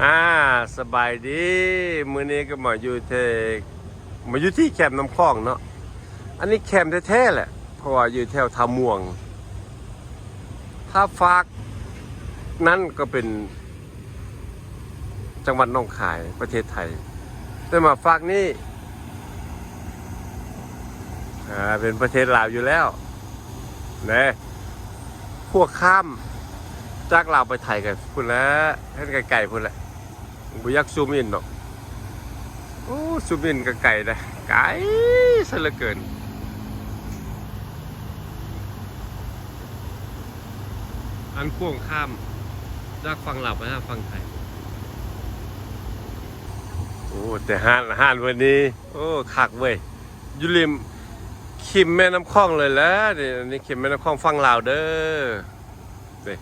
อ่าสบายดีมื้อนี้ก็มาอยู่ที่แคมป์น้ำคลองเนาะอันนี้แคมป์แท้ๆแหละเพราะว่าอยู่แถวท่าม่วงถ้าฝากนั่นก็เป็นจังหวัดหนองคายประเทศไทยแต่มาฝากนี้เป็นประเทศลาวอยู่แล้วเนี่ยพวกข้ามจากลาวไปไทยกันพุ่นแล้วให้ไกลๆพุ่นแหละบุยักซูมินเนาะโอ้ซูมินก็ไกลนะไกลซะเหลือเกินอันพ่วงข้ามจากฝั่งลาวไปหาฝั่งไทยโอ้แต่ห้านวันนี้โอ้คักเว้ยอยู่ริมคิมแม่น้ำคลองเลยแล้วนี่คิมแม่น้ำคลองฝั่งลาวเด้อนี่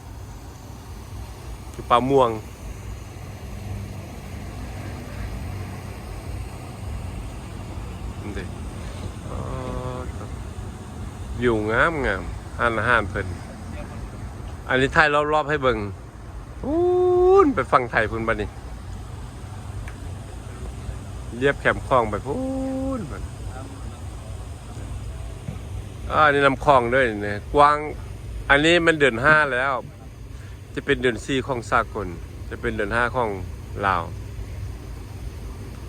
คือปลาม่วงนี่อยู่งามห้านเพิ่นอันนี้ถ่ายรอบๆให้เบิ่งพูนไปฝั่งไทยพุ่นบัดนี้เรียบแคมป์คลองไปพูนบัดนี่น้ำคลองด้วยเนี่ยกว้างอันนี้มันเดือน5แล้วจะเป็นเดือน4ของสากลจะเป็นเดือน5ของลาว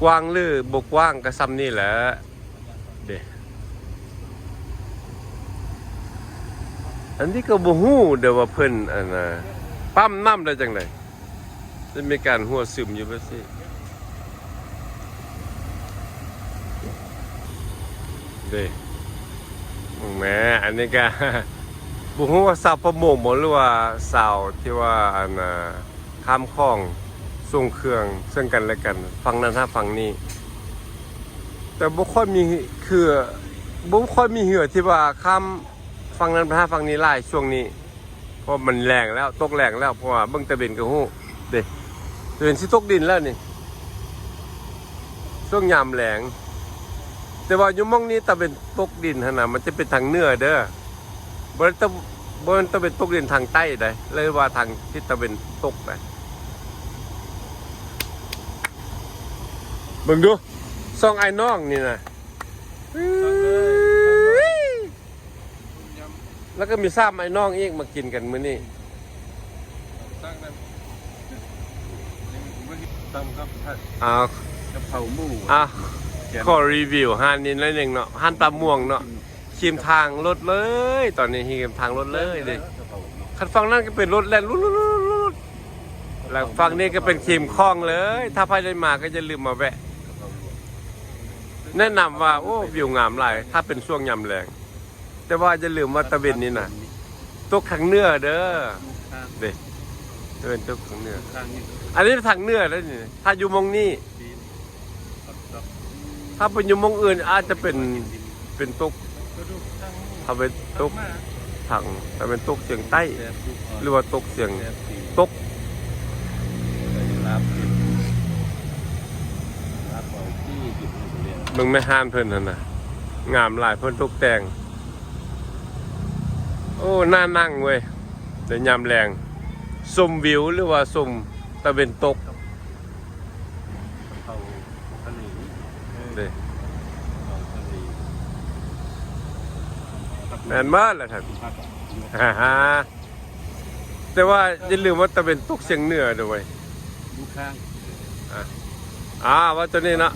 กว้างหรือบกกว้างก็ซ้ำนี่แหละเด้อันนี้ก็บ่ฮู้เดี๋ยวว่าเพิ่นปั๊มน้ำได้จังได๋จะมีการหัวซึมอยู่บ่ซิเด้แหมอันนี้ก็บุฮู้ว่าสาวประมงบ่หรือว่าสาวที่ว่าข้ามคลองส่งเครื่องซึ่งกันและกันฝั่งนั้นถ้าฝั่งนี้แต่บ่ค่อยมีคือบ่ค่อยมีเหือที่ว่าข้ามฝั่งนั้นไปหาฝั่งนี้หลายช่วงนี้เพราะมันแรงแล้วตกแรงแล้วเพราะว่าเบิ่งตะเวนก็ฮู้เด้ตะเวนสิตกดินแล้วนี่ช่วงยามแล้งแต่ว่าอยู่หม้องนี้ตะเป็นตกดินหั่นน่ะมันจะเป็นทางเหนือเด้อบ่ตะเป็นตกดินทางใต้ได้เลยว่าทางทิศตะเป็นตกได้เบิ่งดูซ่องไอ้น้องนี่น่ะแล้วก็มีซ้ำไอ้น้องอีกมากินกันมื้อนี้กะเพราหมูขอรีวิวห้านนี้หน่อยหนึ่งเนาะห้านปลาม่วงเนาะขีมทางรถเลยตอนนี้ขีมทางรถเลยดิคันฟังนั่นก็เป็นรถแล่นรุดแล้วฟังนี้ก็เป็นขีมคลองเลยถ้าใครได้มาก็จะลืมมาแวะแนะนำว่าโอ้วิวงามหลายถ้าเป็นช่วงยามแรงแต่ว่าจะลืมว่าตะเวนนี่นะตกทางเหนือเด้อเด็กตะเวนตกทางเหนืออันนี้ทางเหนือแล้วนี่ถ้าอยู่มองนี่ถ้าเป็นอยู่มองอื่นอาจจะเป็นตกถ้าเป็นตกทางถ้าเป็นตกเสียงใต้หรือว่าตกเสียงตกมึงไม่ห้ามเพิ่นน่ะงามหลายเพิ่นตกแต่งโอ้น่านั่งเว้ยแต่ยามแรงชมวิวหรือว่าชมตะเวนตกเด้แม่นมากเลยท่านแต่ว่าอย่าลืมว่าตะเวนตกเสียงเหนือด้วยว่าตัวนี้นะ